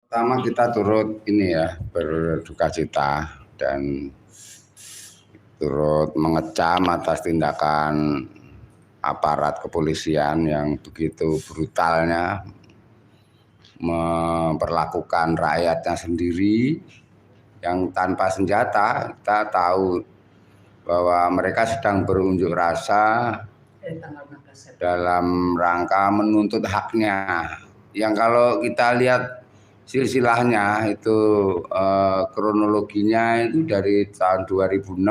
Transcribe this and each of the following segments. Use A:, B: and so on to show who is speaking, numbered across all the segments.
A: Pertama kita turut ini ya berduka cita dan turut mengecam atas tindakan aparat kepolisian yang begitu brutalnya memperlakukan rakyatnya sendiri yang tanpa senjata. Kita tahu bahwa mereka sedang berunjuk rasa dalam rangka menuntut haknya. Yang kalau kita lihat silsilahnya itu kronologinya itu dari tahun 2006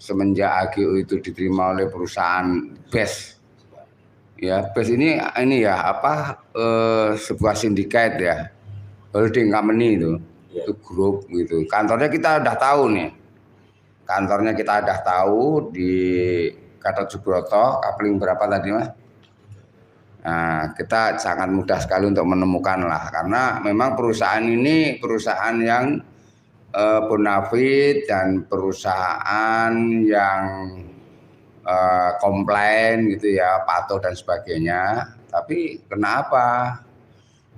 A: semenjak AGO itu diterima oleh perusahaan BES. Ya, BES ini ya sebuah sindikat ya, holding company itu grup gitu. Kantornya kita udah tahu nih. Kantornya kita udah tahu di Gatot Subroto, Kapling berapa tadi Mas? Nah, kita sangat mudah sekali untuk menemukan lah, karena memang perusahaan ini perusahaan yang bonafit dan perusahaan yang komplain gitu ya, patuh dan sebagainya. Tapi kenapa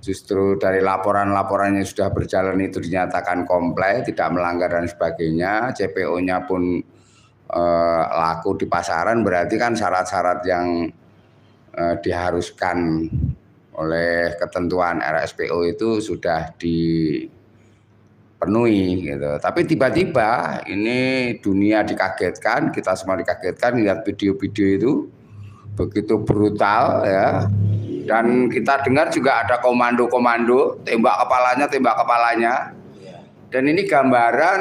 A: justru dari laporan-laporannya sudah berjalan itu dinyatakan komplain, tidak melanggar dan sebagainya, CPO-nya pun laku di pasaran, berarti kan syarat-syarat yang diharuskan oleh ketentuan RSPO itu sudah dipenuhi gitu. Tapi tiba-tiba ini dunia dikagetkan, kita semua dikagetkan lihat video-video itu begitu brutal ya. Dan kita dengar juga ada komando-komando, tembak kepalanya. Dan ini gambaran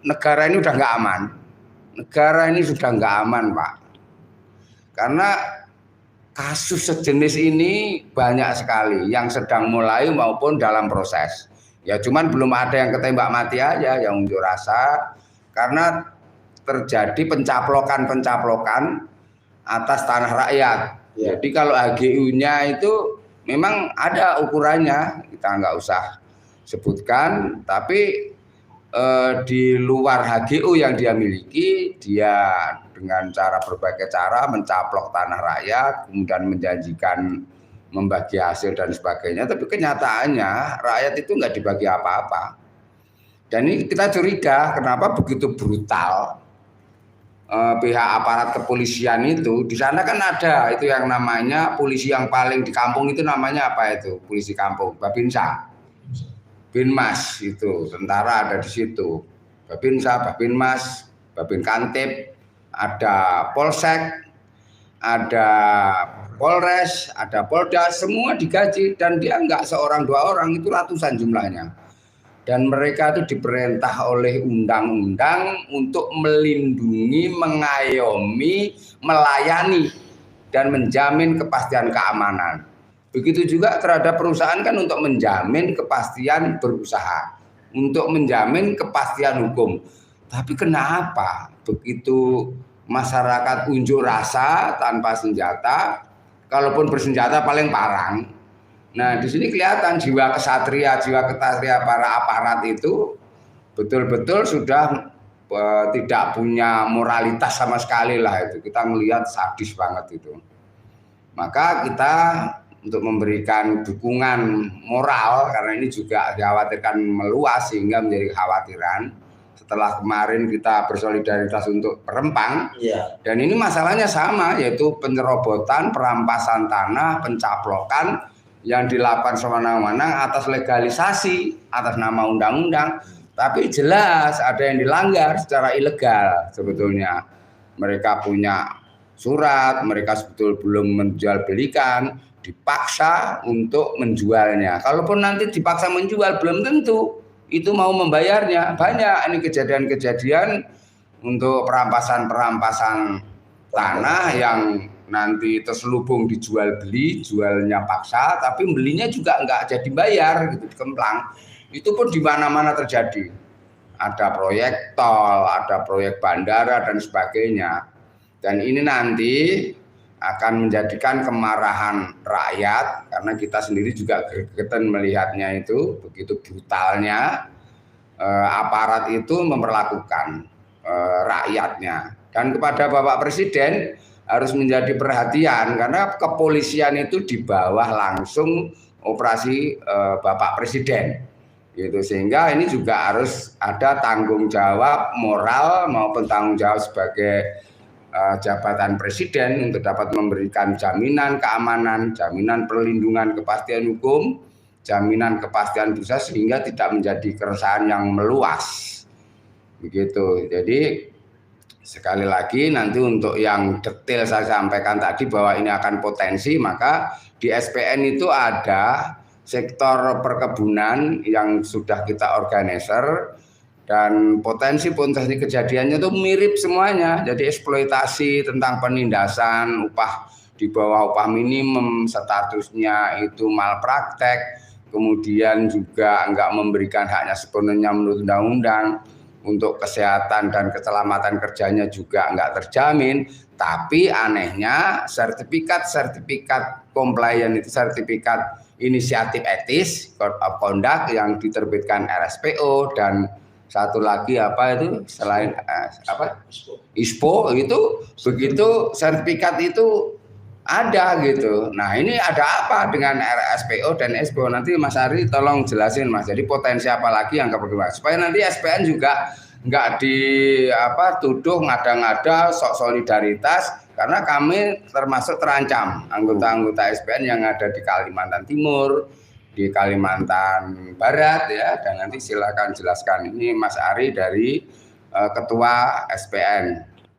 A: negara ini udah nggak aman. Negara ini sudah nggak aman, Pak. Karena kasus sejenis ini banyak sekali yang sedang mulai maupun dalam proses. Ya cuman belum ada yang ketembak mati aja, yang unjuk rasa karena terjadi pencaplokan atas tanah rakyat. Ya. Jadi kalau HGU-nya itu memang ada ukurannya, kita nggak usah sebutkan, tapi di luar HGU yang dia miliki, dia dengan berbagai cara mencaplok tanah rakyat, kemudian menjanjikan membagi hasil dan sebagainya. Tapi kenyataannya rakyat itu nggak dibagi apa-apa. Dan ini kita curiga kenapa begitu brutal pihak aparat kepolisian itu. Di sana kan ada itu yang namanya polisi yang paling di kampung itu namanya apa itu? Polisi kampung, Babinsa. Binmas itu, tentara ada di situ. Babinsa, Babinmas, Babin Kantip, ada Polsek, ada Polres, ada Polda, semua digaji dan dia enggak seorang dua orang, itu ratusan jumlahnya. Dan mereka itu diperintah oleh undang-undang untuk melindungi, mengayomi, melayani dan menjamin kepastian keamanan. Begitu juga terhadap perusahaan kan untuk menjamin kepastian berusaha, untuk menjamin kepastian hukum. Tapi kenapa begitu masyarakat unjuk rasa tanpa senjata, kalaupun bersenjata paling parang. Nah di sini kelihatan jiwa kesatria para aparat itu betul-betul sudah tidak punya moralitas sama sekali lah itu. Kita melihat sadis banget itu. Maka kita untuk memberikan dukungan moral, karena ini juga dikhawatirkan meluas sehingga menjadi kekhawatiran setelah kemarin kita bersolidaritas untuk Perempang. Dan ini masalahnya sama, yaitu penyerobotan, perampasan tanah, pencaplokan yang dilakukan sewenang-wenang atas legalisasi atas nama undang-undang, tapi jelas ada yang dilanggar secara ilegal. Sebetulnya mereka punya surat, mereka sebetulnya belum menjual belikan, dipaksa untuk menjualnya. Kalaupun nanti dipaksa menjual, belum tentu itu mau membayarnya. Banyak ini kejadian-kejadian untuk perampasan tanah yang nanti terselubung dijual beli, jualnya paksa, tapi belinya juga nggak jadi bayar gitu, dikemplang. Itu pun di mana-mana terjadi. Ada proyek tol, ada proyek bandara dan sebagainya. Dan ini nanti akan menjadikan kemarahan rakyat, karena kita sendiri juga gregetan melihatnya itu begitu brutalnya aparat itu memperlakukan rakyatnya. Dan kepada Bapak Presiden harus menjadi perhatian, karena kepolisian itu di bawah langsung operasi Bapak Presiden. Gitu. Sehingga ini juga harus ada tanggung jawab moral maupun tanggung jawab sebagai jabatan presiden untuk dapat memberikan jaminan keamanan, jaminan perlindungan kepastian hukum, jaminan kepastian bursa sehingga tidak menjadi keresahan yang meluas. Begitu. Jadi sekali lagi nanti untuk yang detail saya sampaikan tadi bahwa ini akan potensi, maka di SPN itu ada sektor perkebunan yang sudah kita organizer dan potensi kejadiannya itu mirip semuanya. Jadi eksploitasi tentang penindasan upah di bawah upah minimum, statusnya itu malpraktek, kemudian juga enggak memberikan haknya sepenuhnya menurut undang-undang, untuk kesehatan dan keselamatan kerjanya juga enggak terjamin. Tapi anehnya sertifikat compliance itu sertifikat inisiatif etis code of conduct yang diterbitkan RSPO dan satu lagi apa itu selain ISPO itu begitu sertifikat itu ada gitu. Nah ini ada apa dengan RSPO dan ISPO? Nanti Mas Ari tolong jelasin Mas. Jadi potensi apa lagi yang keperluan supaya nanti SPN juga nggak tuduh ngada-ngada sok solidaritas, karena kami termasuk terancam anggota-anggota SPN yang ada di Kalimantan Timur, di Kalimantan Barat ya, dan nanti silakan jelaskan ini Mas Ari dari Ketua SPN.